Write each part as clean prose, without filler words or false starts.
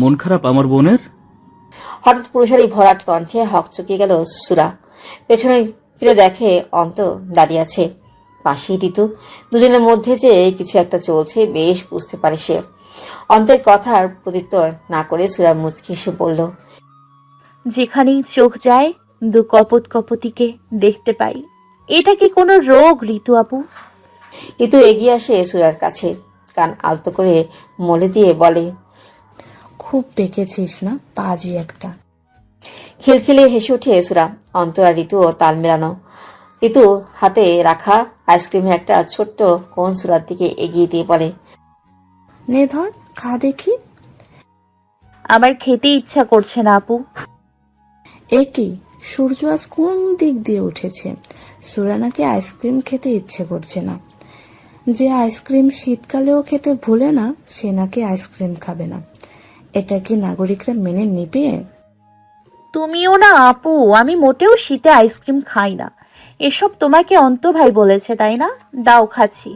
মন খারাপ আমার বোনের? হঠাৎ পুরুষের এই ভরাট কণ্ঠে হকচকিয়ে গেল সুরা। পেছনে ফিরে দেখে অন্ত দাঁড়িয়ে আছে, পাশেই ঋতু। দুজনের মধ্যে যে কিছু একটা চলছে বেশ বুঝতে পারে সে। অন্তের কথার প্রত্যুত্তর না করে সুরা মুচকি এসে বলল, যেখানেই চোখ যায় দু কপত কপতিকে দেখতে পাই। এটা কি কোনো রোগ ঋতু আপু? ঋতু এগিয়ে আসে সুরার কাছে, কান আলতো করে মলে দিয়ে বলে, খুব পেকেছিস না পাজি একটা। খিলখিলে হেসে উঠে সুরা। অন্ত আর ঋতুও তাল মেলানো। ঋতু হাতে রাখা আইসক্রিমের একটা ছোট্ট কোন সুরার দিকে এগিয়ে দিয়ে বলে, নে ধর, খা দেখি। আমার খেতে ইচ্ছা করছে না আপু। এ কি, সূর্য আজ কোন দিক দিয়ে উঠেছে? সুরা নাকি আইসক্রিম খেতে ইচ্ছে করছে না। যে আইসক্রিম শীতকালেও খেতে ভুলে না সে নাকি আইসক্রিম খাবে না। এটা কি নাগরিকরা মেনে নিবে? তুমিও না আপু, আমি মোটেও শীতে আইসক্রিম খাই না। এসব তোমাকে অন্ত ভাই বলেছে তাই না? দাও খাচ্ছি।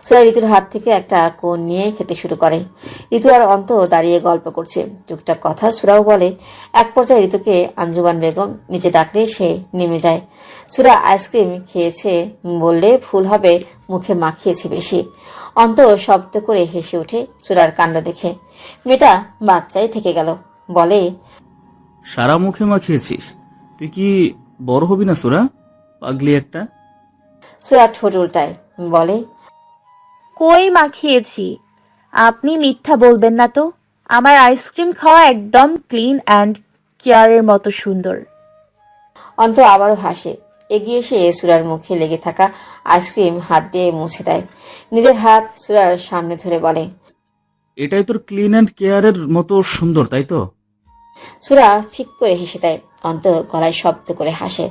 সুরা ঋতুর হাত থেকে একটা কোন নিয়ে খেতে শুরু করে। ঋতু আর অন্ত দাঁড়িয়ে গল্প করছে, টুকটাক কথা সুরাও বলে। এক পর্যায়ে ঋতুকে আঞ্জুমান বেগম নিচে ডাকলে সে নেমে যায়। সুরা আইসক্রিম খেয়েছে বললে ভুল হবে, মুখে মাখিয়েছে বেশি। অন্ত শব্দ করে হেসে ওঠে সুরার কাণ্ড দেখে। মেয়েটা বাচ্চাই থেকে গেল। বলে, সারা মুখে মাখিয়েছিস? তুই কি বড় হবি না সুরা? পাগলি একটা। সুরা ঠোঁট উল্টায়, বলে, কই মাখিয়েছি? আপনি মিথ্যা বলবেন না তো। আমার আইসক্রিম খাওয়া একদম ক্লিন অ্যান্ড কেয়ারের মতো সুন্দর। অন্ত আবারও হাসে। এগিয়ে এসে সুরার মুখে লেগে থাকা আইসক্রিম হাত দিয়ে মুছে দেয়। নিজের হাত সুরার সামনে ধরে বলে, এটাই তোর ক্লিন অ্যান্ড কেয়ারের মতো সুন্দর, তাই তো? সুরা ফিক করে হেসে দেয়। অন্ত গলায় শব্দ করে হাসে।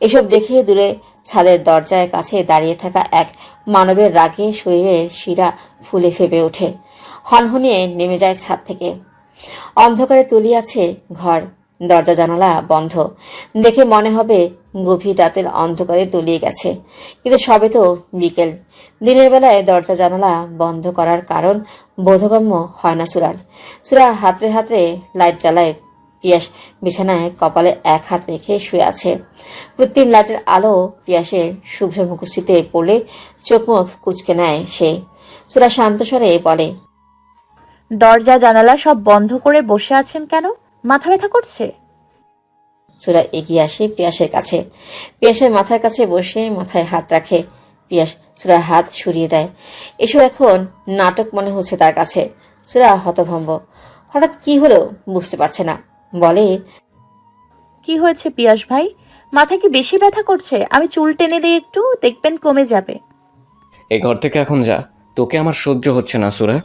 এসব দেখে দূরে ছাদের দরজার কাছে দাঁড়িয়ে থাকা এক মানবের রাগে শরীরের শিরা ফুলে ফেপে ওঠে। হনহনিয়ে নেমে যায় ছাদ থেকে। অন্ধকারে তলিয়ে আছে ঘর, দরজা জানালা বন্ধ। দেখে মনে হবে গভীর রাতের অন্ধকারে তলিয়ে গেছে, কিন্তু সবে তো বিকেল। দিনের বেলায় দরজা জানালা বন্ধ করার কারণ বোধগম্য হয় না সুরার। সুরা হাতড়ে হাতড়ে লাইট জ্বালায়। পিয়াস বিছানায় কপালে এক হাত রেখে শুয়ে আছে। কৃত্রিম লাইটের আলো পিয়াসের শুভ্র মুখশ্রীতে পড়লে চোখ মুখ কুচকে নেয় সে। সুরা শান্ত স্বরে বলে, দরজা জানালা সব বন্ধ করে বসে আছেন কেন? মাথা ব্যথা করছে? সুরা এগিয়ে আসে পিয়াসের কাছে। পিয়াসের মাথার কাছে বসে মাথায় হাত রাখে। পিয়াস সুরার হাত সরিয়ে দেয়। এসব এখন নাটক মনে হচ্ছে তার কাছে। সুরা হতভম্ব। হঠাৎ কি হলো বুঝতে পারছে না। বলে, কি হয়েছে পিয়াস ভাই? মাথা কি বেশি ব্যথা করছে? আমি চুল টেনে দিই একটু, দেখবেন কমে যাবে। এই ঘর থেকে এখন যা, তোকে আমার সহ্য হচ্ছে না সুরা।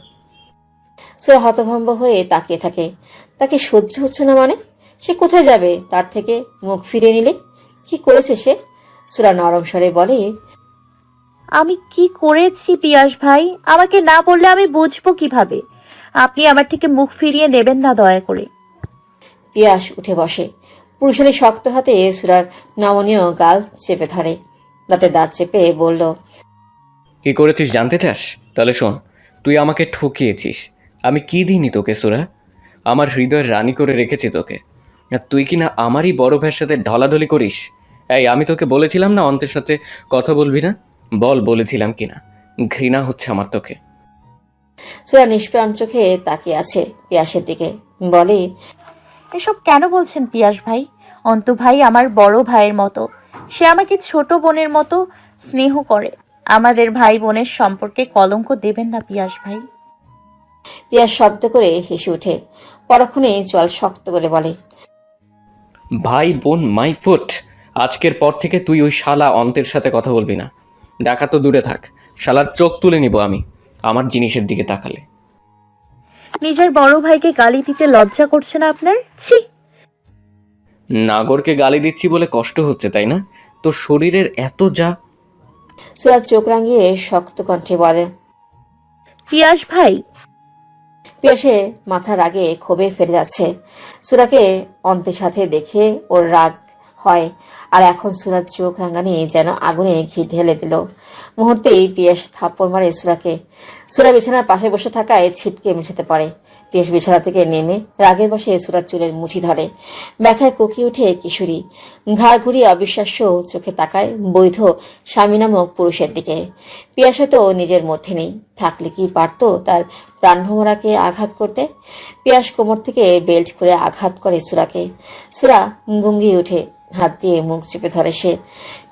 সুরা হতভম্ব হয়ে তাকিয়ে থাকে। তাকে সহ্য হচ্ছে না মানে? সে কোথায় যাবে তার থেকে মুখ ফিরিয়ে নিলে? কি করেছে সে? সুরা নরম স্বরে বলে, আমি কি করেছি পিয়াস ভাই? আমাকে না বললে আমি বুঝবো কিভাবে? আপনি আমার থেকে মুখ ফিরিয়ে নেবেন না দয়া করে। পিয়াস উঠে বসে। পুরুষালী শক্ত হাতে সুরার নমনীয় গাল চেপে ধরে। দাঁতে দাঁত চেপে বলল, কি করেছিস জানতে চাস? তাহলে শোন, তুই আমাকে ঠকিয়েছিস। আমি কি দিইনি তোকে সুরা? আমার হৃদয়ের রানী করে রেখেছি তোকে, আর তুই কি না আমারই বড় ভাইয়ের সাথে ঢলাঢলি করিস? এই, আমি তোকে বলেছিলাম না অন্তের সাথে কথা বলবি না? বল বলেছিলাম কিনা? ঘৃণা হচ্ছে আমার তোকে। সুরা নিষ্প্রাণ চোখে তাকিয়ে আছে পিয়াসের দিকে। বলে, এসব কেন বলছেন পিয়াস ভাই? অন্ত ভাই আমার বড় ভাইয়ের মতো। সে আমাকে ছোট বোনের মতো স্নেহ করে। আমাদের ভাই বোনের সম্পর্কে কলঙ্ক দেবেন না পিয়াস ভাই। পিয়াস শব্দ করে হেসে ওঠে। পরক্ষণে চল শক্ত করে বলে, ভাই বোন মাই ফুট। আজকের পর থেকে তুই ওই শালা অন্তের সাথে কথা বলবি না। দেখা তো দূরে থাক, শালার চোখ তুলে নিব আমি আমার জিনিসের দিকে তাকালে। নিজের বড় ভাইকে গালি দিতে লজ্জা করছে না আপনার? ছি! নাগরকে গালি দিচ্ছি বলে কষ্ট হচ্ছে তাই না? তোর শরীরের এত যা। সুরা চোখ রাঙিয়ে শক্ত কণ্ঠে বলে, পিয়াস ভাই। পিয়াসে মাথা রাগে ক্ষোভে ফেরে যাচ্ছে। সুরাকে অন্তের সাথে দেখে ওর রাগ হয়। আর এখন সুরার চোখ রাঙানি যেন আগুনে ঘি ঢেলে দিল। মুহূর্তেই পিয়াস থাপ্পড় মারে সুরাকে। সুরা বিছানার পাশে বসে থাকায় ছিটকে মেঝেতে পড়ে। পিয়াস বিছানা থেকে নেমে রাগের বশে সুরার চুলের মুঠি ধরে। ব্যথায় কোকিয়ে ওঠে কিশোরী। ঘাড় ঘুরিয়ে অবিশ্বাস্য চোখে তাকায় বৈধ স্বামী নামক পুরুষের দিকে। পিয়াস হয়তো নিজের মধ্যে নেই, থাকলে কি পারত তার প্রাণভোমরাকে আঘাত করতে? পিয়াস কোমর থেকে বেল্ট খুলে আঘাত করে সুরাকে। সুরা গুঙ্গিয়ে ওঠে, হাত দিয়ে মুখ চেপে ধরে সে।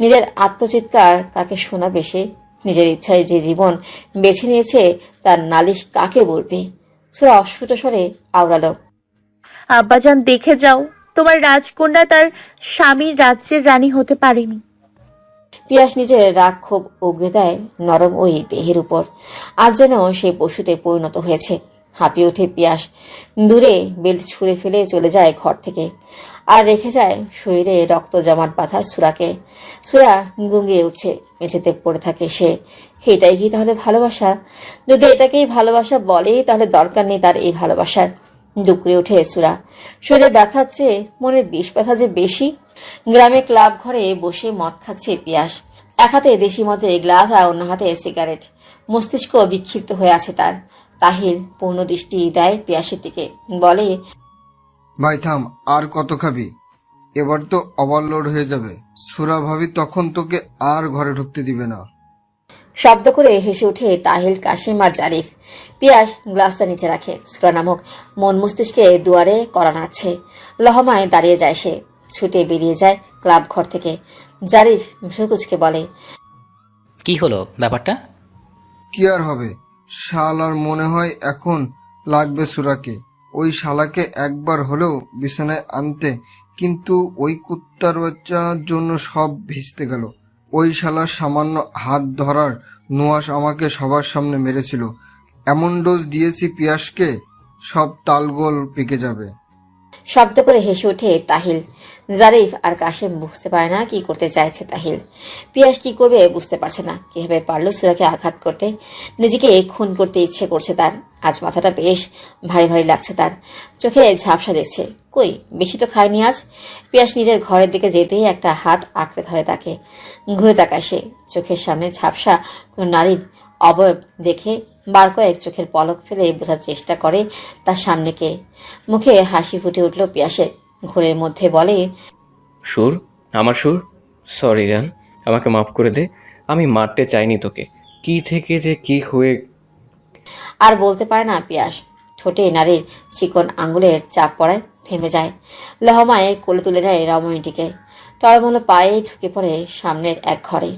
নিজের আত্মচিৎকার কাকে শোনাবে সে? নিজের ইচ্ছায় যে জীবন বেছে নিয়েছে তার নালিশ কাকে বলবে? সুরা অস্ফুট স্বরে আওড়ালো, আব্বাজান দেখে যাও, তোমার রাজকন্যা তার স্বামীর রাজ্যের রানী হতে পারেনি। পিয়াস নিজের রাগ ক্ষোভ উগরে দেয় নরম ওই দেহের উপর। আজ যেন সে পশুতে পরিণত হয়েছে। হাঁপিয়ে ওঠে পিয়াস, দূরে বেল্ট ছুঁড়ে ফেলে চলে যায় ঘর থেকে, আর রেখে যায় শরীরে রক্ত জমাট বাঁধা সুরাকে। সুরা গুঙ্গিয়ে উঠছে, মেঝেতে পড়ে থাকে সে। এটাই কি তাহলে ভালোবাসা? যদি এটাকেই ভালোবাসা বলে তাহলে দরকার নেই তার এই ভালোবাসার। ডুকরে ওঠে সুরা, শরীরে ব্যথার চেয়ে মনের বিষ ব্যথা যে বেশি। গ্রামে ক্লাব ঘরে বসে মদ খাচ্ছে পিয়াস। এক হাতে দেশি মদের গ্লাস আর অন্য হাতে সিগারেট। মস্তিষ্ক বিক্ষিপ্ত হয়ে আছে তার। তাহির পূর্ণ দৃষ্টি দেয় পিয়াসের দিকে, বলে, ভাই থাম, আর কত খাবি? এবার তো ওভারলোড হয়ে যাবে। সুরা ভাবি তখন তোকে আর ঘরে ঢুকতে দিবে না। শব্দ করে হেসে ওঠে তাহিল, কাশিম আর জারিফ। পিয়াস গ্লাসটা নিচে রাখে। সুরা নামক মন মস্তিষ্কে দুয়ারে করা নাড়ছে। লহমায় দাঁড়িয়ে যায় সে, ছুটে বেরিয়ে যায় ক্লাব ঘর থেকে। জারিফ ভ্রুকুচকে বলে, কি হলো ব্যাপারটা? কি আর হবে, শালার মনে হয় এখন লাগবে সুরাকে। ওই শালাকে একবার হলেও বিছানায় আনতে, কিন্তু ওই কুত্তার বাচ্চার জন্য সব ভিজতে গেল। ওই শালার সামান্য হাত ধরার নোয়াস আমাকে সবার সামনে মেরেছিল। এমন ডোজ দিয়েছি পিয়াসকে, সব তালগোল পেকে যাবে। শব্দ করে হেসে ওঠে তাহিল। জারিফ আর কাশেম বুঝতে পারে না কি করতে চাইছে তাহিল। পিয়াস কি করবে বুঝতে পারছে না। কিভাবে পারলো সুরাকে আঘাত করতে? নিজেকে খুন করতে ইচ্ছে করছে তার। আজ মাথাটা বেশ ভারী ভারী লাগছে তার। চোখে ঝাপসা দেখছে। কই, বেশি তো খায়নি আজ। পিয়াস নিজের ঘরের দিকে যেতেই একটা হাত আঁকড়ে ধরে তাকে। ঘুরে তাকায় সে। চোখের সামনে ঝাপসা কোন নারীর অবয়ব দেখে বার কয়েক চোখের পলক ফেলে বোঝার চেষ্টা করে তার সামনে কে। মুখে হাসি ফুটে উঠল পিয়াসের। ঘোরের মধ্যে বলে, সুর, আমার সুর, সরি জান, আমাকে মাফ করে দে। আমি মারতে চাইনি তোকে। কি থেকে যে কি হয়ে। আর বলতে পারে না পিয়াস। ঠোঁটে নারীর চিকন আঙ্গুলের চাপ পড়ায় থেমে যায়। লহমায় কোলে তুলে নেয় রমণীটিকে। টলমল পায়ে ঢুকে পড়ে সামনের এক ঘরে।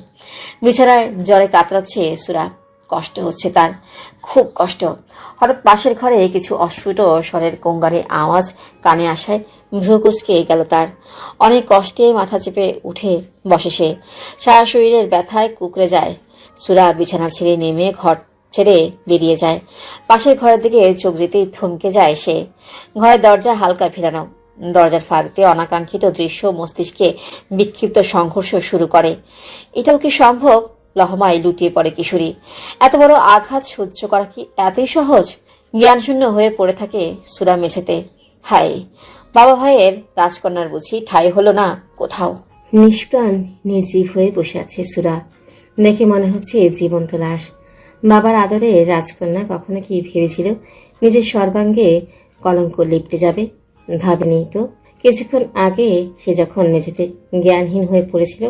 বিছানায় জ্বরে কাতরাচ্ছে সুরা। কষ্ট হচ্ছে তার, খুব কষ্ট। হঠাৎ পাশের ঘরে কিছু অস্ফুট স্বরের কোঙ্গারের আওয়াজ কানে আসায় ভ্রুকুচকে গেল তার। অনেক কষ্টে মাথা চেপে উঠে বসে সে। সারা শরীরের ব্যথায় কুকড়ে যায়। সুরা বিছানা ছেড়ে নেমে ঘর ছেড়ে বেরিয়ে যায়। পাশের ঘরের দিকে চোখ যেতেই থমকে যায় সে। ঘরের দরজা হালকা ফেরানো। দরজার ফাঁক দিয়ে অনাকাঙ্ক্ষিত দৃশ্য মস্তিষ্কে বিক্ষিপ্ত সংঘর্ষ শুরু করে। এটাও কি সম্ভব? লহমায় লুটিয়ে পড়ে কিশোরী। এত বড় আঘাত সহ্য করা কি এতই সহজ? জ্ঞানশূন্য হয়ে পড়ে থাকে সুরা মেঝেতে। হায়, বাবা ভাইয়ের রাজকন্যার বুঝি ঠাঁই হলো না কোথাও। নিষ্প্রাণ নির্জীব হয়ে বসে আছে সুরা। দেখে মনে হচ্ছে জীবন্ত লাশ। বাবার আদরে রাজকন্যা কখনো কি ভেবেছিল নিজের সর্বাঙ্গে কলঙ্ক লিপটে যাবে? ভাবেনি তো। কিছুক্ষণ আগে সে যখন মেঝেতে জ্ঞানহীন হয়ে পড়েছিল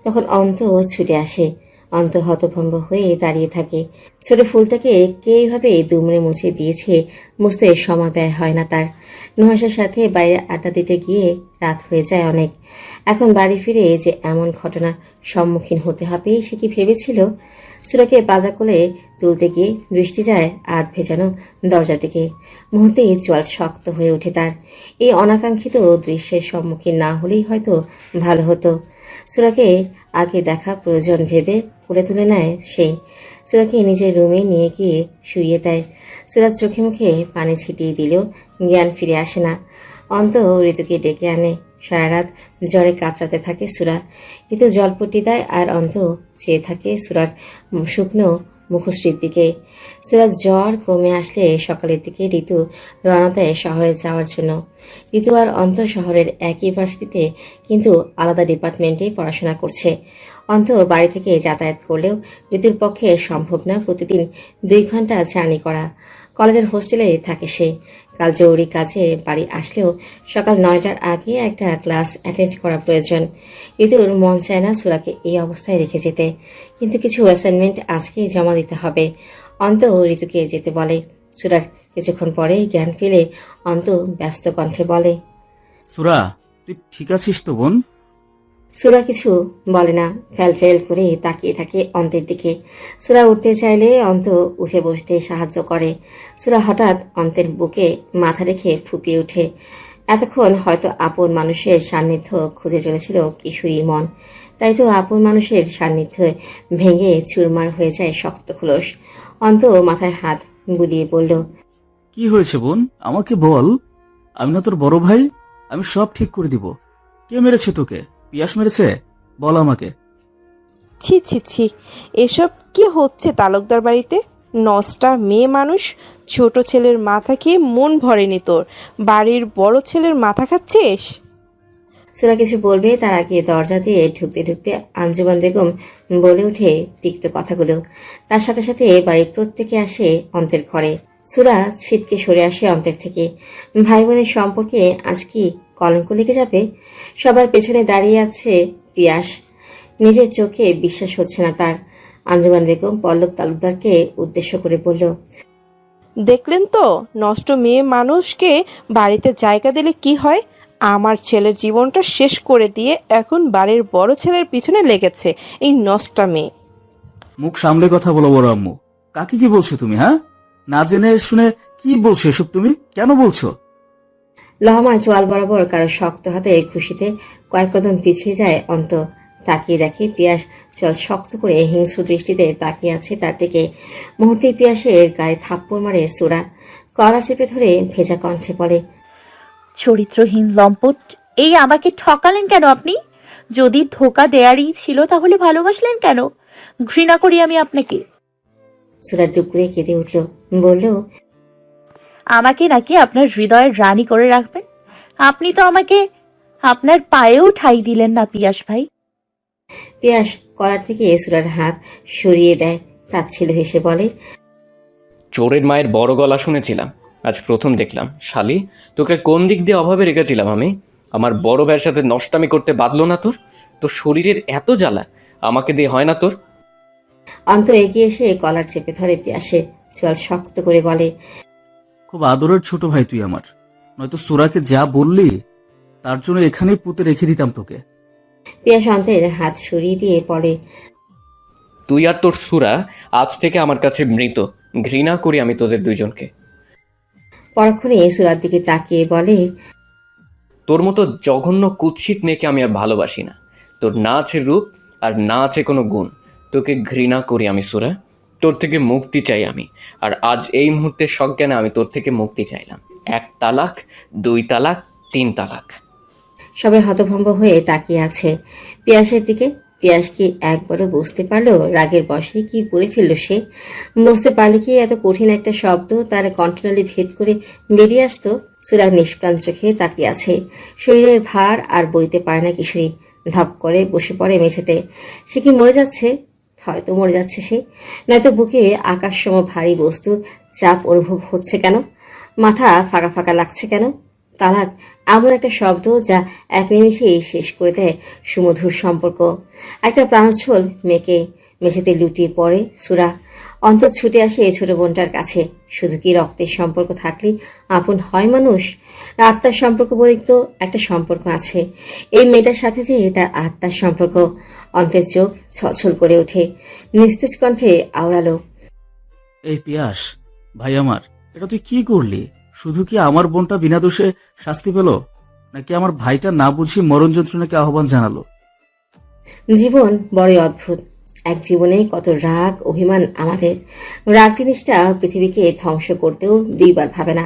তখন অন্ত ছুটে আসে। অন্ত হতভম্ব হয়ে দাঁড়িয়ে থাকে। ছোট ফুলটাকে কে এইভাবে দুমড়ে মুছে দিয়েছে বুঝতে সময় ব্যয় হয় না তার। নুহাসের সাথে বাইরে আড্ডা দিতে গিয়ে রাত হয়ে যায় অনেক। এখন বাড়ি ফিরে যে এমন ঘটনার সম্মুখীন হতে হবে সে কি ভেবেছিল? সুরাকে বাজা কোলে তুলতে গিয়ে দৃষ্টি যায় আধ ভেজানো দরজার দিকে। মুহূর্তেই চোয়াল শক্ত হয়ে ওঠে তার। এই অনাকাঙ্ক্ষিত দৃশ্যের সম্মুখীন না হলেই হয়তো ভালো হতো। সুরাকে আগে দেখা প্রয়োজন ভেবে কোলে তুলে নেয় সেই। সুরাকে নিজের রুমে নিয়ে গিয়ে শুইয়ে দেয়। সুরার চোখে মুখে পানি ছিটিয়ে দিলেও জ্ঞান ফিরে আসে না। অন্ত ঋতুকে ডেকে আনে। সারা রাত জ্বরে কাতরাতে থাকে সুরা। ঋতু জলপট্টি দেয় আর অন্ত চেয়ে থাকে সুরার শুকনো মুখশ্রীর দিকে। সুরার জ্বর কমে আসলে সকালের দিকে ঋতু রওনা দেয় শহরে যাওয়ার জন্য। ঋতু আর অন্ত শহরের একই ভার্সিটিতে কিন্তু আলাদা ডিপার্টমেন্টে পড়াশোনা করছে। অন্ত বাড়ি থেকে যাতায়াত করলেও ঋতুর পক্ষে সম্ভব না প্রতিদিন 2 ঘন্টা জার্নি করা। কলেজের হোস্টেলে থাকে সে। কাল জরুরি কাজে বাড়ি আসলেও সকাল 9টার আগে একটা ক্লাস অ্যাটেন্ড করা প্রয়োজন। ঋতুর মন চায় না সুরাকে এই অবস্থায় রেখে যেতে, কিন্তু কিছু অ্যাসাইনমেন্ট আজকেই জমা দিতে হবে। অন্ত ঋতুকে যেতে বলে। সুরার কিছুক্ষণ পরে জ্ঞান ফিরে অন্ত ব্যস্ত কণ্ঠে বলে, সুরা, তুই ঠিক আছিস তো বোন? সুরা কিছু বলে না, ফেল করে তাকিয়ে থাকে অন্তের দিকে। সুরা উঠতে চাইলে অন্ত উঠে বসতে সাহায্য করে। সুরা হঠাৎ অন্তের বুকে মাথা রেখে ফুপিয়ে ওঠে। এতক্ষণ হয়তো আপন মানুষের সান্নিধ্য খুঁজে চলেছিল কিশোরীর মন, তাই তো আপন মানুষের সান্নিধ্য ভেঙে চুরমার হয়ে যায় শক্ত খোলস। অন্ত মাথায় হাত বুলিয়ে বলল, কি হয়েছে বোন, আমাকে বল। আমি না তোর বড় ভাই? আমি সব ঠিক করে দিব। কে মেরেছে তোকে? পিয়াস মেরেছে? বল আমাকে। ছি ছি ছি, এসব কি হচ্ছে তালুকদার বাড়িতে? নষ্টা মেয়ে মানুষ, ছোট ছেলের মাথা খেয়ে মন ভরেনি তোর, বাড়ির বড় ছেলের মাথা খাচ্ছিস? সুরা কিছু বলবে তার আগে দরজা দিয়ে ঢুকতে ঢুকতে আঞ্জুমান বেগম বলে ওঠে তিক্ত কথাগুলো। তার সাথে সাথে বাড়ির প্রত্যেকে আসে অন্তের ঘরে। সুরা ছিটকে সরে আসে অন্তের থেকে। ভাই বোনের সম্পর্কে আজ কি কলঙ্ক লেগে যাবে? সবার পেছনে দাঁড়িয়ে আছে পিয়াস। নিজের চোখে বিশ্বাস হচ্ছে না তার। আঞ্জুমান বেগম পল্লব তালুকদারকে উদ্দেশ্য করে বলল, দেখলেন তো, নষ্ট মেয়ে মানুষকে বাড়িতে জায়গা দিলে কি হয়? আমার ছেলের জীবনটা শেষ করে দিয়ে এখন বাড়ির বড় ছেলের পিছনে লেগেছে এই নষ্টা মেয়ে। মুখ সামলে কথা বলো বড় আম্মু। কাকে কি বলছো তুমি? হ্যাঁ, না জেনে শুনে কি বলছো এসব? তুমি কেন বলছো? লহমায় চোয়াল বরাবর কারো শক্ত হাতে খুশিতে কয়েক কদম পিছিয়ে যায় অন্ত। তাকিয়ে দেখে পিয়াস চোয়াল শক্ত করে হিংস্র দৃষ্টিতে তাকিয়ে আছে তার দিকে। মুহূর্তে পিয়াসের গায়ে থাপ্পড় মারে সুরা। কলা চেপে ধরে ভেজা কণ্ঠে বলে, চরিত্রহীন লম্পট, এই আমাকে ঠকালেন কেন আপনি? যদি ধোকা দেয়ারই ছিল তাহলে ভালোবাসলেন কেন? ঘৃণা করি আমি আপনাকে। সুরা ডুব করে কেঁদে উঠল, বলল, আমাকে নাকি আপনার হৃদয়ের রানী করে রাখবেন? আপনি তো আমাকে আপনার পায়েও ঠাঁই দিলেন না পিয়াস ভাই। পিয়াস কলার থেকে সুরার হাত সরিয়ে দেয়। তাচ্ছিল হেসে বলে, চোরের মায়ের বড় গলা শুনেছিলাম, আজ প্রথম দেখলাম। শালি, তোকে কোন দিক দিয়ে অভাবে রেখেছিলাম আমি? আমার বড় ভাইয়ের সাথে নষ্টামি করতে বাদলো না তোর? তোর শরীরের এত জ্বালা আমাকে দিয়ে হয় না তোর? অন্ত এগিয়ে এসে কলার চেপে ধরে পিয়াসে চোয়াল শক্ত করে বলে, খুব আদরের ছোট ভাই তুই আমার। নয়তো সুরাকে যা বললি তার জন্য এখানেই পুঁতে রেখে দিতাম তোকে। পিয়াস অন্তের হাত সরিয়ে দিয়ে বলে, তুই আর তোর সুরা আজ থেকে আমার কাছে মৃত। ঘৃণা করি আমি তোদের দুইজনকে। পরক্ষণে সুরার দিকে তাকিয়ে বলে, তোর মতো জঘন্য কুৎসিত মেয়েকে আমি আর ভালোবাসি না। তোর না আছে রূপ আর না আছে কোনো গুণ। তোকে ঘৃণা করি আমি সুরা। তোর থেকে মুক্তি চাই আমি। আর আজ এই মুহূর্তে সজ্ঞানে আমি তোর থেকে মুক্তি চাইলাম। 1 তালাক, 2 তালাক, 3 তালাক। সবাই হতভম্ব হয়ে তাকিয়ে আছে পিয়াসের দিকে। পিয়াস কি একবারও বুঝতে পারলো রাগের বশে কি বলে ফেললো সে? বুঝতে পারলে কি এত কঠিন একটা শব্দ তার কণ্ঠনালী ভেদ করে বেরিয়ে আসতো? সুরা নিষ্প্রাণ চোখে তাকিয়ে আছে। শরীরের ভার আর বইতে পারে না কিশোরী। ধপ করে বসে পড়ে মেঝেতে। সে কি মরে যাচ্ছে? হয়তো মরে যাচ্ছে সে, নয়তো বুকে আকাশ সম ভারী বস্তুর চাপ অনুভব হচ্ছে কেন? মাথা ফাঁকা ফাঁকা লাগছে কেন? তালাক এমন একটা শব্দ যা এক নিমিষেই শেষ করে দেয় সুমধুর সম্পর্ক। একটা প্রাণোচ্ছল মেয়েকে মেঝেতে লুটিয়ে পড়ে সুরা। অন্তর ছুটে আসে ছোট বোনটার কাছে। শুধু কি রক্তের সম্পর্ক থাকলেই আপন হয় মানুষ? আত্মার সম্পর্ক বলে তো একটা সম্পর্ক আছে। এই মেয়েটার সাথে যে তার আত্মার সম্পর্ক। অন্তের চোখ ছলছল করে ওঠে, নিস্তেজ কণ্ঠে আওড়ালো, এই পিয়াস ভাই আমার, এটা তুই কি করলি? শুধু কি আমার বোনটা বিনা দোষে শাস্তি পেল, নাকি আমার ভাইটা না বুঝি মরণ যন্ত্রণাকে আহ্বান জানালো? জীবন বড়ই অদ্ভুত। এক জীবনে কত রাগ অভিমান আমাদের। রাগ জিনিসটা পৃথিবীকে ধ্বংস করতেও 2 বার ভাবে না।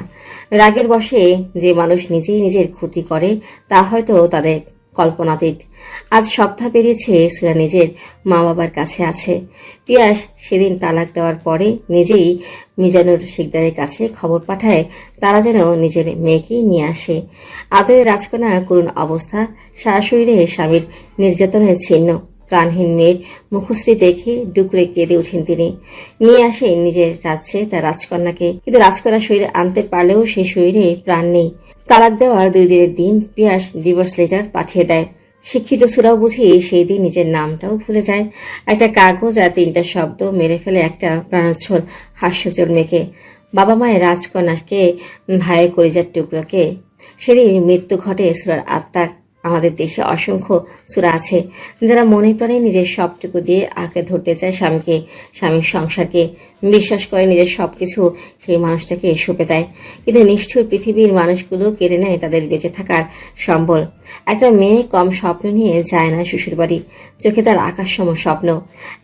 রাগের বশে যে মানুষ নিজেই নিজের ক্ষতি করে তা হয়তো তাদের কল্পনাতীত। আজ সপ্তাহ পেরিয়েছে সুরা নিজের মা বাবার কাছে আছে। পিয়াস সেদিন তালাক দেওয়ার পরে নিজেই মিজানুর শিকদারের কাছে খবর পাঠায় তারা যেন নিজের মেয়েকেই নিয়ে আসে। আদরের রাজকন্যা করুণ অবস্থা, সারা শরীরে স্বামীর নির্যাতনের চিহ্ন। প্রাণহীন মেয়ের মুখশ্রী দেখে ডুকরে কেঁদে উঠেন তিনি। নিয়ে আসেন নিজের রাজ্যে তার রাজকন্যাকে, কিন্তু রাজকন্যা শরীরে আনতে পারলেও সেই শরীরে প্রাণ নেই। তালাক দেওয়ার 2 দিনের দিন পিয়াস ডিভোর্স লেটার পাঠিয়ে দেয়। শিক্ষিত সুরাও বুঝি সেই দিন নিজের নামটাও ভুলে যায়। একটা কাগজ আর 3টা শব্দ মেরে ফেলে একটা প্রাণোচ্ছল হাস্যচল মেয়েকে। বাবা মায়ের রাজকন্যাকে, ভাইয়ের কলিজার টুকরোকে। সেদিন মৃত্যু ঘটে সুরার আত্মার। আমাদের দেশে অসংখ্য সুরা আছে যারা মনে প্রাণে নিজের সবটুকু দিয়ে আঁকড়ে ধরতে চায় স্বামীকে, স্বামীর সংসারকে, বিশ্বাস করে নিজের সবকিছু সেই মানুষটাকে সঁপে দেয়। কিন্তু নিষ্ঠুর পৃথিবীর মানুষগুলো কেড়ে নেয় তাদের বেঁচে থাকার সম্বল। একটা মেয়ে কম স্বপ্ন নিয়ে যায় না শ্বশুরবাড়ি, চোখে তার আকাশসম স্বপ্ন।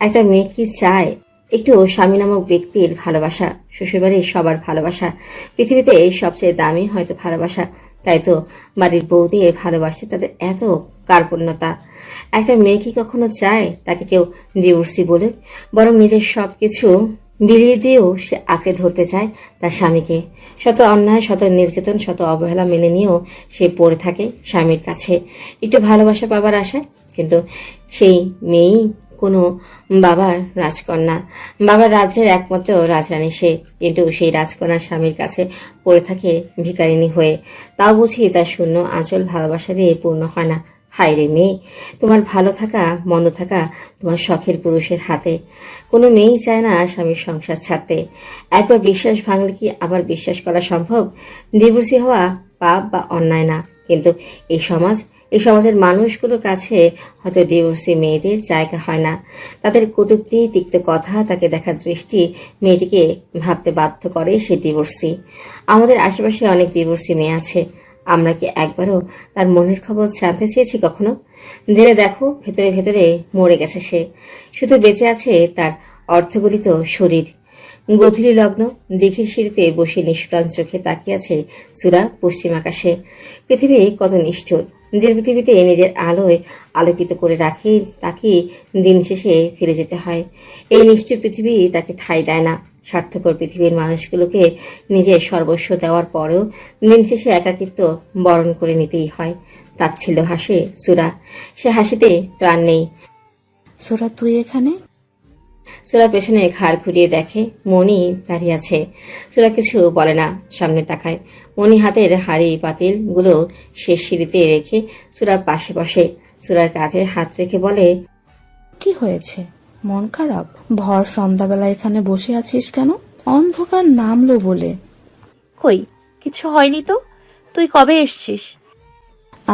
একটা মেয়ে কি চায়? একটু স্বামী নামক ব্যক্তির ভালোবাসা, শ্বশুরবাড়ির সবার ভালোবাসা। পৃথিবীতে সবচেয়ে দামি হয়তো ভালোবাসা। তাই তো বাড়ির বউ দিয়ে ভালোবাসতে তাদের এত কার্পণ্যতা। একটা মেয়ে কি কখনো চায় তাকে কেউ ডিভোর্সি বলে? বরং নিজের সবকিছু বিলিয়ে দিয়েও সে আঁকড়ে ধরতে চায় তার স্বামীকে। শত অন্যায়, শত নির্যাতন, শত অবহেলা মেনে নিয়েও সে পড়ে থাকে স্বামীর কাছে একটু ভালোবাসা পাবার আশায়। কিন্তু সেই মেয়েই কোনো বাবার রাজকন্যা, বাবার রাজ্যের একমাত্র রাজরানী সে। কিন্তু সেই রাজকন্যা স্বামীর কাছে পড়ে থাকে ভিখারিনী হয়ে। তাও বুঝি তার শূন্য আঁচল ভালোবাসা দিয়ে পূর্ণ হয় না। হায় রে মেয়ে, তোমার ভালো থাকা মন্দ থাকা তোমার শখের পুরুষের হাতে। কোনো মেয়েই চায় না স্বামীর সংসার ছাড়তে। একবার বিশ্বাস ভাঙলে কি আবার বিশ্বাস করা সম্ভব? ডিভোর্সি হওয়া পাপ বা অন্যায় না, কিন্তু এই সমাজের মানুষগুলোর কাছে হয়তো ডিভোর্সি মেয়েদের জায়গা হয় না। তাদের কটূক্তি, তিক্ত কথা, তাকে দেখার দৃষ্টি মেয়েটিকে ভাবতে বাধ্য করে সে ডিভোর্সি। আমাদের আশেপাশে অনেক ডিভোর্সি মেয়ে আছে। আমরা কি একবারও তার মনের খবর জানতে চেয়েছি কখনো? জেনে দেখো, ভেতরে ভেতরে মরে গেছে সে, শুধু বেঁচে আছে তার অর্ধগলিত শরীর। গধূলি লগ্ন, দিঘির সিঁড়িতে বসে নিষ্প্রাণ চোখে তাকিয়ে আছে সুরা পশ্চিম আকাশে। পৃথিবী কত নিষ্ঠুর! যে পৃথিবীতে নিজের আলোয় আলোকিত করে রাখে তাকে দিন শেষে ফিরে যেতে হয়। এই নিষ্ঠুর পৃথিবী তাকে ঠাঁই দেয় না। স্বার্থপর পৃথিবীর মানুষগুলোকে নিজের সর্বস্ব দেওয়ার পরেও দিন শেষে একাকিত্ব বরণ করে নিতেই হয়। তাচ্ছিল্য হাসে সুরা, সে হাসিতে প্রাণ নেই। সুরা, তুই এখানে? সুরা পেছনে ঘাড় ঘুরিয়ে দেখে মণি দাঁড়িয়ে আছে। সুরা কিছু বলে না, সামনে তাকায়। মণি হাতের হাড়ি পাতিল গুলো শেষ সিঁড়িতে রেখে সুরার পাশে বসে। সুরার কাঁধে হাত রেখে বলে, কি হয়েছে? মন খারাপ? ভর সন্ধ্যাবেলা এখানে বসে আছিস কেন? অন্ধকার নামলো বলে। কই, কিছু হয়নি তো। তুই কবে এসছিস?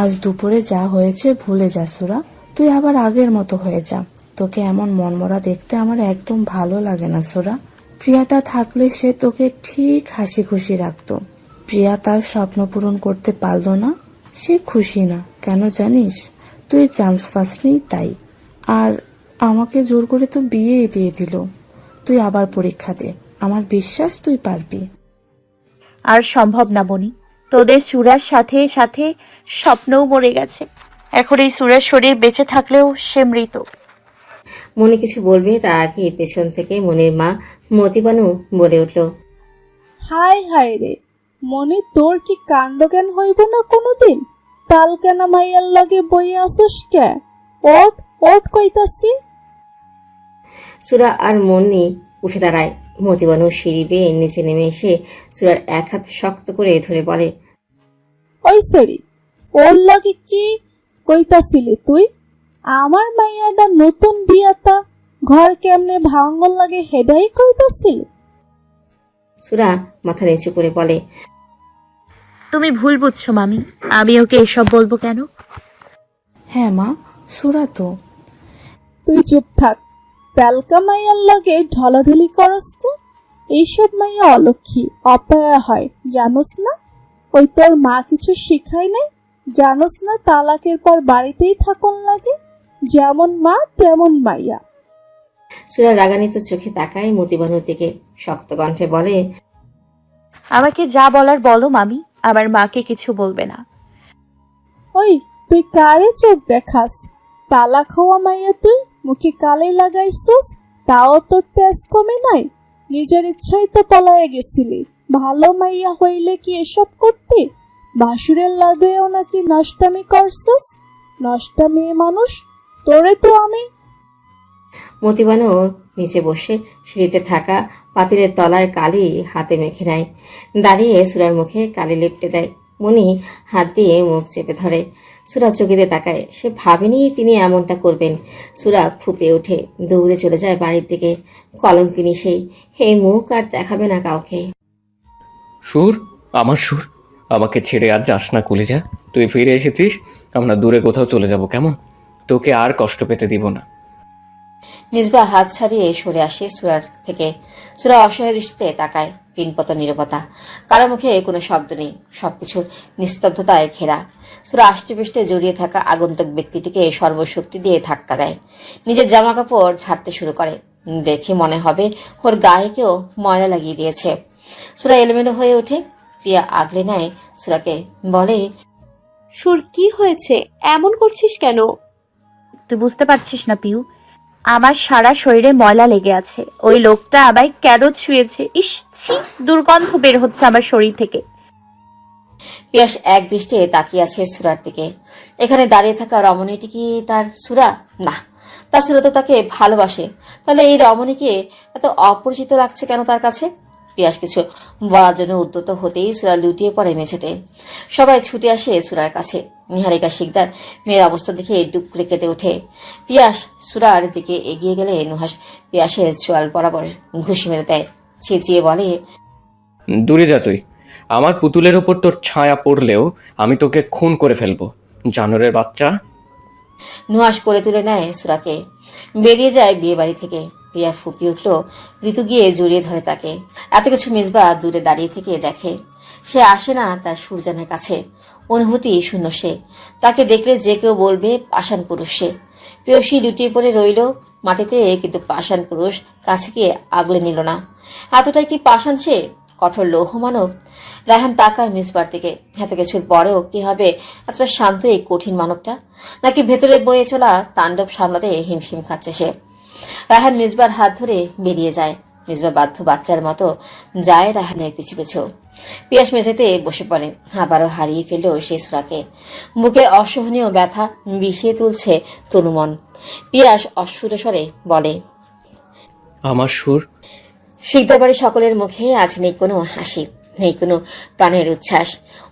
আজ দুপুরে যা হয়েছে ভুলে যা সুরা। তুই আবার আগের মতো হয়ে যা। তোকে এমন মনমরা দেখতে আমার একদম ভালো লাগে না সুরা। প্রিয়াটা থাকলে সে তোকে ঠিক হাসি খুশি রাখতো। প্রিয়া তার স্বপ্ন পূরণ করতে পারলো না, সে খুশি না। কেন জানিস? তুই চান্স পাসনি তাই। আর আমাকে জোর করে তো বিয়েই দিয়ে দিল। তুই আবার পরীক্ষা দে, আমার বিশ্বাস তুই পারবি। আর সম্ভব না বনি, তোদের সুরার সাথে সাথে স্বপ্নও মরে গেছে। এখন এই সুরার শরীর বেঁচে থাকলেও সে মৃত। মনি কিছু বলবে তার আগে পেছন থেকে মনির মা মতিবানু বলে উঠল, হায় হায় রে মনে, তোর কি কাণ্ডজ্ঞান হইব না কোনোদিন? তালকানা মাইয়ার লাগে বইয়ে আসস কে? ওট ওট কইতাছি। সুরা আর মনি উঠে দাঁড়ায়। মতিবানু সিঁড়ি বেয়ে নিচে নেমে এসে সুরার এক হাত শক্ত করে ধরে বলে, ওই সরি, ওর লাগে কি কইতাছিলি তুই? আমার মাইয়াটা নতুন বিয়াতা, ঘর কেমনে ভাঙ্গল লাগে হেডাই কইতাছিলি? সুরা মাথা নিচু করে বলে, তুমি ভুল বুঝছো মামি, আমি ওকে এসব বলবো কেন? হ্যাঁ মা, সুরা তো। তুই চুপ থাক। তালকা মাইয়ার লাগে ঢলাঢলি করস কে? এইসব মাইয়া অলক্ষী, অপয়া হয়, জানোস না? ওই তোর মা কিছু শিখাই নাই? জানোস না তালাকের পর বাড়িতেই থাকুন লাগে? যেমন মা তেমন মাইয়া। সুরা রাগান্বিত চোখে তাকায় মতিবানুর দিকে, শক্ত কণ্ঠে বলে, আমাকে যা বলার বলো মামি, আমার মাকে কিছু বলবে না। ওই তুই কারে চোখ দেখাস? তালাক হওয়া মাইয়া তুই, মুখে কালে লাগাইছস, তাও তোর তেজ কমে নাই? নিজের ইচ্ছাই তো পলায়ে গেছিলি। ভালো মাইয়া হইলে কি এসব করতি? বাসুরের লাগেও নাকি নষ্টামি করছস? নষ্টা মেয়ে মানুষ, তোরে তো আমি মতিবানও নিচে বসে সিঁড়িতে থাকা পাতিলের তলায় কালি হাতে মেখে নেয়। দাঁড়িয়ে সুরার মুখে কালি লেপটে দেয়। মনি হাত দিয়ে মুখ চেপে ধরে। সুরা চকিতে তাকায়। সে ভাবেনি তিনি এমনটা করবেন। সুরা ফুপে ওঠে, দৌড়ে চলে যায় বাড়ির দিকে। কলঙ্কিনী সেই মুখ আর দেখাবে না কাউকে। সুর, আমার সুর, আমাকে ছেড়ে আর যাস না কলিজা। তুই ফিরে এসেছিস, আমরা দূরে কোথাও চলে যাব, কেমন? তোকে আর কষ্ট পেতে দিব না। মিসবাহ হাত ছাড়িয়ে সরে আসে সুরার থেকে। সুরা অসহায় দৃষ্টিতে তাকায়। পিনপত নীরবতা, কারো মুখে কোনো শব্দ নেই, সবকিছু নিস্তব্ধতায় ঘেরা। সুরা আষ্টেপৃষ্টে জড়িয়ে থাকা আগন্তুক ব্যক্তিটিকে সর্বশক্তি দিয়ে ধাক্কা দেয়। নিজের জামা কাপড় ছাড়তে শুরু করে। দেখে মনে হবে ওর গায়ে কেউ ময়লা লাগিয়ে দিয়েছে। সুরা এলোমেলো হয়ে ওঠে। প্রিয়া আগলে নেয় সুরাকে, বলে, সুর, কি হয়েছে? এমন করছিস কেন? তুই বুঝতে পারছিস না পিউ, আমার সারা শরীরে ময়লা লেগে আছে। ওই লোকটা আমায় কেন ছুঁয়েছে। ইস, ছি, দুর্গন্ধ বের হচ্ছে আমার শরীর থেকে। পিয়াস এক দৃষ্টে তাকিয়ে আছে সুরার দিকে। এখানে দাঁড়িয়ে থাকা রমণীটি কি তার সুরা? না, তার সুরা তো তাকে ভালোবাসে। তাহলে এই রমণীকে এত অপরিচিত লাগছে কেন তার কাছে? পিয়াস কিছু বলার জন্য উদ্যত হতেই সুরা লুটিয়ে পড়ে মেঝেতে। সবাই ছুটে আসে সুরার কাছে। নিহারিকা শিকদার মেয়ের অবস্থা দেখে ডুকরে কেঁদে ওঠে। পিয়াস সুরার দিকে এগিয়ে গেলে নুহাস পিয়াসের চোয়াল বরাবর ঘুষি মেরে দেয়। চেঁচিয়ে বলে, দূরে যা তুই। আমার পুতুলের ওপর তোর ছায়া পড়লেও আমি তোকে খুন করে ফেলবো, জানোরের বাচ্চা। নুহাস করে তুলে নেয় সুরাকে। বেরিয়ে যায় বিয়ে বাড়ি থেকে। প্রিয়া ফুপিয়ে উঠল। ঋতু গিয়ে জড়িয়ে ধরে তাকে। এত কিছু মিসবাহ দূরে দাঁড়িয়ে থেকে দেখে। সে আসে না তার সুরজানের কাছে। অনুভূতি শূন্য সে। তাকে দেখলে যে কেউ বলবে পাষাণ পুরুষ সে। প্রেয়সী লুটিয়ে পড়ে রইল মাটিতে, কিন্তু পাষাণ পুরুষ কাছে গিয়ে আগলে নিল না। এতটাই কি পাষাণ সে? কঠোর লৌহ মানব। রায়হান তাকায় মিসবার দিকে। এত কিছুর পরেও কি হবে এতটা শান্ত এই কঠিন মানবটা? নাকি ভেতরে বয়ে চলা তাণ্ডব সামলাতে হিমশিম খাচ্ছে সে? রায়হান মিসবার হাত ধরে বেরিয়ে যায়। মিসবা বাধ্য বাচ্চার মতো যায় রায়হানের পিছু পিছু। পিয়াস মেঝেতে বসে পড়ে। আবারও হারিয়ে ফেলল সেই সুরাকে। বুকের অসহনীয় ব্যথা বিষিয়ে তুলছে তনুমন। পিয়াস অস্ফুট স্বরে বলে, আমার সুর। শিকদার বাড়ি সকলের মুখে আজ নেই কোনো হাসি, নেই কোনো প্রাণের উচ্ছ্বাস।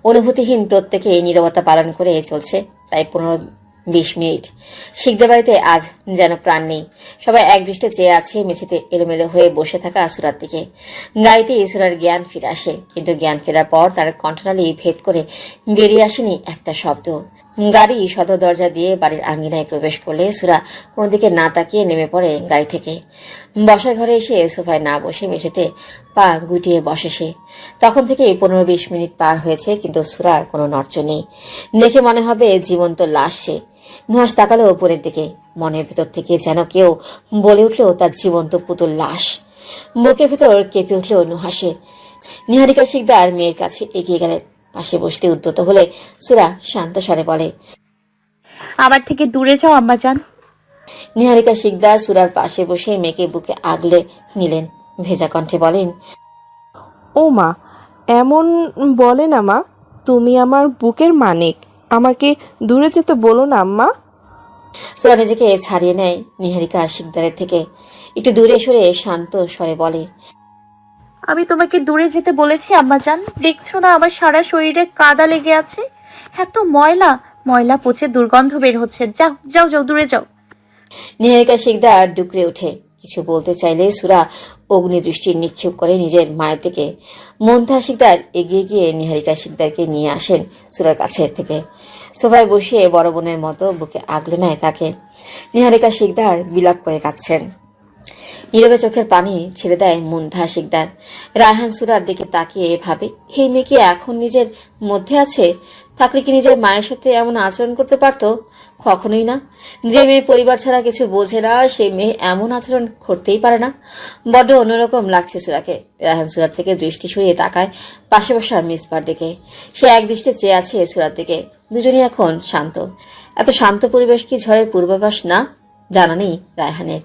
অনুভূতিহীন প্রত্যেকে নীরবতা পালন করে চলছে প্রায় 15-20 মিনিট। শিকদার বাড়িতে আজ যেন প্রাণ নেই। সবাই এক দৃষ্টে চেয়ে আছে মেঝেতে এলোমেলো হয়ে বসে থাকা সুরার দিকে। গাড়িতে সুরার জ্ঞান ফিরে আসে, কিন্তু জ্ঞান ফেরার পর তার কণ্ঠনালী ভেদ করে বেরিয়ে আসেনি একটা শব্দ। গাড়ি সদর দরজা দিয়ে বাড়ির আঙ্গিনায় প্রবেশ করলে সুরা কোনো দিকে না তাকিয়ে নেমে পড়ে গাড়ি থেকে। বসার ঘরে এসে সোফায় না বসে মেঝেতে পা গুটিয়ে বসে সে। তখন থেকে 15-20 মিনিট পার হয়েছে, কিন্তু সুরার কোনো নড়চড় নেই। দেখে মনে হবে জীবন্ত লাশ সে। নুহাস তাকালো উপরের দিকে। মনের ভেতর থেকে যেন কেউ বলে উঠল তার জীবন্ত পুতুল লাশ। বুকের ভেতর কেঁপে উঠল নুহাসের। নিহারিকা শিকদার মেয়ের কাছে এগিয়ে গেলেন। পাশে বসতে উদ্যত হলে সুরা শান্ত স্বরে বলে, আমার থেকে দূরে যাও আম্মাজান। নিহারিকা শিকদার সুরার পাশে বসে মেয়েকে বুকে আগলে নিলেন। ভেজা কণ্ঠে বলেন, ও মা, এমন বলে না মা। তুমি আমার বুকের মানিক, আমাকে দূরে যেতে বলো না আম্মা। সুরা নিজেকে ছাড়িয়ে নেয় নিহারিকা শিকদারের থেকে। একটু দূরে সরে শান্ত স্বরে বলে, আমি তোমাকে দূরে যেতে বলেছি আম্মাজান। দেখছো না আমার সারা শরীরে কাদা লেগে আছে? এত ময়লা, ময়লা পচে দুর্গন্ধ বের হচ্ছে। যাও যাও যাও, দূরে যাও। নিহারিকা শিকদার ডুকরে ওঠে। কিছু বলতে চাইলে সুরা অগ্নি দৃষ্টি নিক্ষেপ করে নিজের মায়ের দিকে। মন্থা শিকদার এগিয়ে গিয়ে নিহারিকা শিকদারকে নিয়ে আসেন সুরার কাছে থেকে। সোফায় বসিয়ে বড় বোনের মতো বুকে আগলে নেয় তাকে। নিহারিকা শিকদার বিলাপ করে কাঁদছেন। নীরবে চোখের পানি ছেড়ে দেয় মুন্থা শিকদার। রায়হান সুরার দিকে তাকিয়ে ভাবে, এই মেয়ে কি এখন নিজের মধ্যে আছে? থাকলে কি নিজের মায়ের সাথে এমন আচরণ করতে পারতো? কখনোই না। যে মেয়ে পরিবার ছাড়া কিছু বোঝে না, সেই মেয়ে এমন আচরণ করতেই পারে না। বড্ড অন্যরকম লাগছে সুরাকে। রায়হান সুরার থেকে দৃষ্টি সরিয়ে তাকায় পাশে বসা মিসবার দিকে। সে এক দৃষ্টে চেয়ে আছে সুরার দিকে। দুজনই এখন শান্ত। এত শান্ত পরিবেশ কি ঝড়ের পূর্বাভাস না? জানা নেই রায়হানের।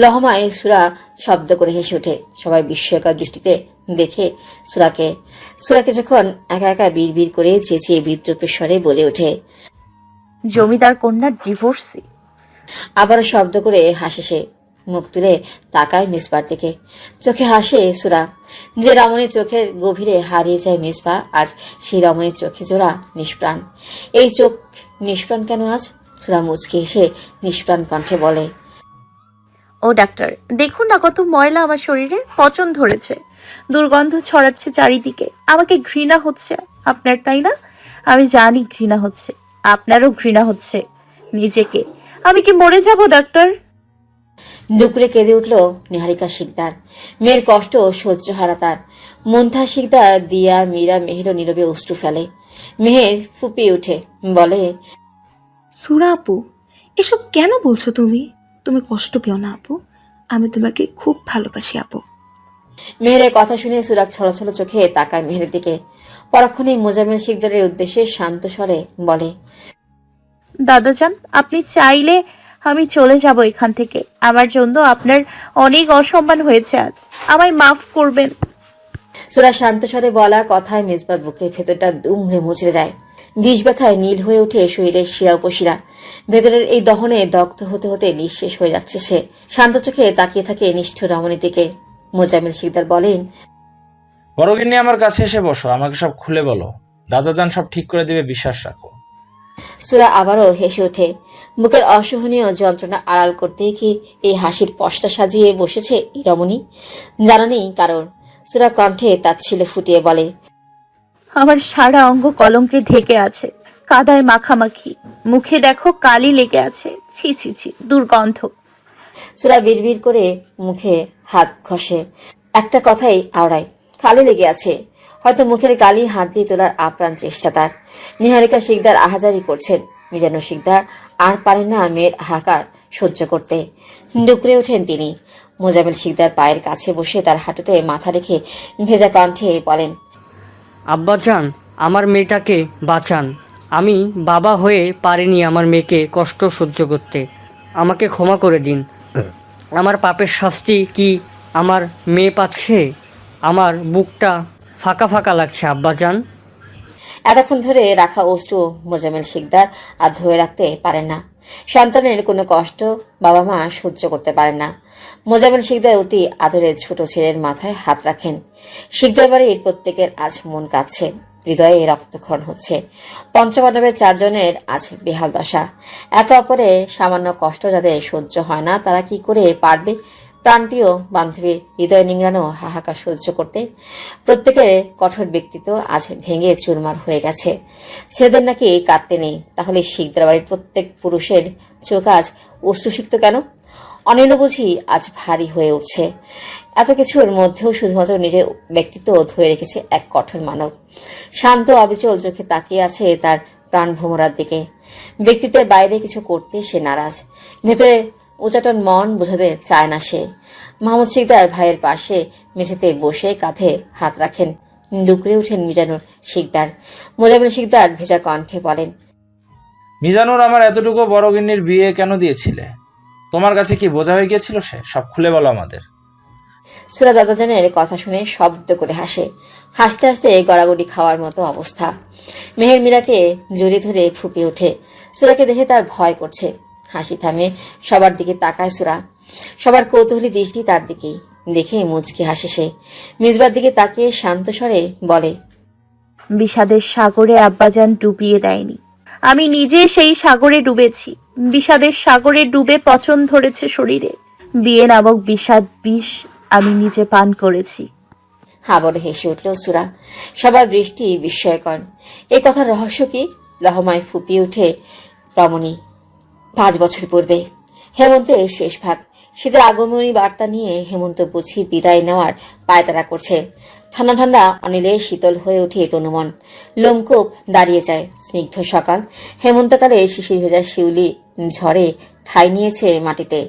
লহমায় সুরা শব্দ করে হেসে ওঠে। সবাই বিস্ময়কর দৃষ্টিতে দেখে সুরাকে যখন একা একা বিড় করে চেঁচিয়ে বিদ্রুপের স্বরে বলে ওঠে, জমিদার কন্যার ডিভোর্সি। আবারও শব্দ করে হাসে সে। মুখ তুলে তাকায় মিসবার দিকে। চোখে হাসে সুরা। যে রমণীর চোখের গভীরে হারিয়ে যায় মিসবা, আজ সেই রমণীর চোখে জোড়া নিষ্প্রাণ। এই চোখ নিষ্প্রাণ কেন আজ? সুরা মুচকি এসে নিষ্প্রাণ কণ্ঠে বলে, ও ডাক্তার, দেখুন না কত ময়লা আমার শরীরে, পচন ধরেছে, দুর্গন্ধ ছড়াচ্ছে চারিদিকে, আমাকে ঘৃণা হচ্ছে আপনার, তাই না? আমি জানি ঘৃণা হচ্ছে, আপনারও ঘৃণা হচ্ছে নিজেকে। আমি কি মরে যাব ডাক্তার? ডুকরে কেঁদে উঠল নিহারিকা শিকদার। মেয়ের কষ্ট সহ্য হারা তার। মুন্থা শিকদার, দিয়া, মীরা, মেহেরও নীরবে অশ্রু ফেলে। মেহের ফুপিয়ে উঠে বলে, সুরা আপু, এসব কেন বলছো তুমি? তুমি কষ্ট পেও না আপু, আমি তোমাকে খুব ভালোবাসি আপু। মেহেরের কথা শুনে সুরাত ছলছল চোখে তাকায় মেহেরের দিকে। পরক্ষণে মোজাম্মেল শিকদারের উদ্দেশ্যে শান্ত স্বরে বলে, দাদাজান, আপনি চাইলে আমি চলে যাব এখান থেকে। আমার জন্য আপনার অনেক অসম্মান হয়েছে আজ, আমায় মাফ করবেন। সুরা শান্ত স্বরে বলা কথায় মেজবার বুকের ভেতরটা দুমড়ে মুচড়ে যায়। বিষ ব্যথায় নীল হয়ে ওঠে শরীরের শিরা উপশিরা। ভেতরের এই দহনে দগ্ধ হতে হতে নিঃশেষ হয়ে যাচ্ছে সে। শান্ত চোখে তাকিয়ে থাকে নিষ্ঠুর রমণীর দিকে। মোজাম্মেল শিকদার বলেন, বড়গিন্নি, আমার কাছে এসে বসো, আমাকে সব খুলে বলো। দাদাজান সব ঠিক করে দিবে, বিশ্বাস রাখো। সুরা আবারও হেসে ওঠে। বুকের অসহনীয় যন্ত্রণা আড়াল করতেই কি এই হাসির পশটা সাজিয়ে বসেছে এই রমণী? জানা নেই কারণ। সুরা কণ্ঠে তাচ্ছিল্য ফুটিয়ে বলে, আমার সারা অঙ্গ কলঙ্কে ঢেকে আছে, কাদায় মাখামাখি, মুখে দেখো কালি লেগে আছে, ছি ছি ছি, দুর্গন্ধ। সুরা বিড়বিড় করে মুখে হাত ঘষে। একটা কথাই আওড়ায়, কালি লেগে আছে। হয়তো মুখের কালি হাত দিয়ে তোলার আপ্রাণ চেষ্টা তার। নিহারিকা শিকদার আহাজারি করছেন। মিজানুর শিকদার আর পারেন না মেয়ের হাহাকার সহ্য করতে। ডুকরে ওঠেন তিনি। মোজাম্মেল শিকদার পায়ের কাছে বসে তার হাঁটুতে মাথা রেখে ভেজা কণ্ঠে বলেন, আব্বাজান, আমার মেয়েটাকে বাঁচান। আমি বাবা হয়ে পারিনি আমার মেয়েকে কষ্ট সহ্য করতে। আমাকে ক্ষমা করে দিন। আমার পাপের শাস্তি কি আমার মেয়ে পাচ্ছে? আমার বুকটা ফাঁকা ফাঁকা লাগছে আব্বাজান। এতক্ষণ ধরে রাখা অশ্রু মোজাম্মেল শিকদার আর ধরে রাখতে পারেন না। সন্তানের কোনো কষ্ট বাবা মা সহ্য করতে পারেন না। মোজাম্মেল শিকদার অতি আদরের ছোট ছেলের মাথায় হাত রাখেন। শিকদার বাড়ির প্রত্যেকের আজ মন কাঁদছে, হৃদয়ে রক্তক্ষরণ হচ্ছে। পঞ্চপাণ্ডবের 4 জনের আজ বেহাল দশা। একে অপরে সামান্য কষ্ট যাদের সহ্য হয় না, তারা কি করে পারবে প্রাণপ্রিয় বান্ধবীর হৃদয় নিংড়ানো হাহাকার সহ্য করতে? প্রত্যেকের কঠোর ব্যক্তিত্ব আজ ভেঙে চুরমার হয়ে গেছে। ছেলেদের নাকি কাঁদতে নেই, তাহলে শিকদার বাড়ির প্রত্যেক পুরুষের চোখ আজ অশ্রুসিক্ত কেন? অনিল বুঝি আজ ভারী হয়ে উঠছে। এত কিছুর মধ্যেও শুধুমাত্র নিজের ব্যক্তিত্ব ধরে রেখেছে এক কঠোর মানব। শান্ত অবিচল চোখে তাকিয়ে আছে তার প্রাণ ভোমরার দিকে। ব্যক্তিত্বের বাইরে কিছু করতে সে নারাজ। ভেতরে উচাটন মন বোঝাতে চায় না সে। মাহমুদ শিকদার ভাইয়ের পাশে মেঝেতে বসে কাঁধে হাত রাখেন। ডুকরে উঠেন মিজানুর শিকদার। মোজাম্মেল শিকদার ভেজা কণ্ঠে বলেন, মিজানুর, আমার এতটুকু বড়গিন্নির বিয়ে কেন দিয়েছিলে? তোমার কাছে কি বোঝা হয়ে গিয়েছিল সে? সব খুলে বলো আমাদের। সুরা দাদাজানের কথা শুনে শব্দ করে হাসে। হাসতে হাসতে গড়াগড়ি খাওয়ার মতো অবস্থা। মেহের মীরাকে জড়িয়ে ধরে ফুপিয়ে ওঠে। সুরাকে দেখে তার ভয় করছে। হাসি থামে, সবার দিকে তাকায় সুরা। সবার কৌতূহলী দৃষ্টি তার দিকেই। দেখে মুচকি হাসে সে। মিসবার দিকে তাকিয়ে শান্ত স্বরে বলে, বিষাদের সাগরে আব্বাজান ডুবিয়ে দেয়নি, আমি নিজে সেই সাগরে ডুবেছি। বিষাদের সাগরে ডুবে পচন ধরেছে শরীরে। বিয়ে নামক বিষাদ বিষ আমি নিজে পান করেছি। হাবড়ে হেসে উঠল সুরা। সবার দৃষ্টি বিস্ময়কর। এ কথার রহস্য কি? লহমায় ফুপিয়ে উঠে রমণী। 5 বছর পূর্বে হেমন্তের শেষ ভাগ। শীতের আগমনী বার্তা নিয়ে হেমন্ত বুঝি বিদায় নেওয়ার পায়তারা করছে। ঠান্ডা ঠান্ডা অনিলে শীতল হয়ে ওঠে তনুমন। লোমকূপ দাঁড়িয়ে যায়। স্নিগ্ধ সকাল। হেমন্তকালে শিশির ভেজা শিউলি ঝড়ে ঠাঁই নিয়েছে মাটিতে।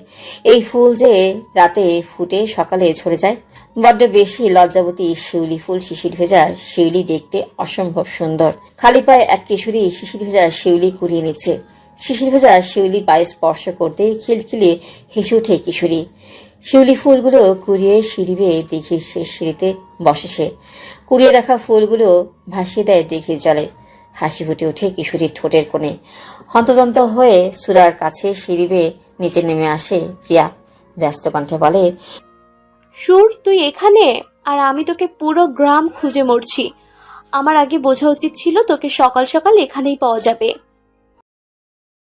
এই ফুল যে রাতে ফুটে সকালে ঝরে যায়। বড্ড বেশি লজ্জাবতী শিউলি ফুল। শিশির ভেজা শিউলি দেখতে অসম্ভব সুন্দর। খালি পায়ে এক কিশোরী শিশির ভেজা শিউলি কুড়িয়ে নিচ্ছে। শিশির ভেজা শিউলি পায়ে স্পর্শ করতেই খিলখিলিয়ে হেসে ওঠে কিশোরী। শিউলি ফুলগুলো কুড়িয়ে সিঁড়ি বেয়ে দিঘির শেষ সিঁড়িতে বসে সে। কুড়িয়ে রাখা ফুলগুলো ভাসিয়ে দেয় দিঘির জলে। হাসি ফুটে ওঠে কিশোরীর ঠোঁটের কোণে। হন্তদন্ত হয়ে সুরার কাছে সিঁড়ি বেয়ে নিচে নেমে আসে প্রিয়া। ব্যস্ত কণ্ঠে বলে, সুর, তুই এখানে? আর আমি তোকে পুরো গ্রাম খুঁজে মরছি। আমার আগে বোঝা উচিত ছিল তোকে সকাল সকাল এখানেই পাওয়া যাবে।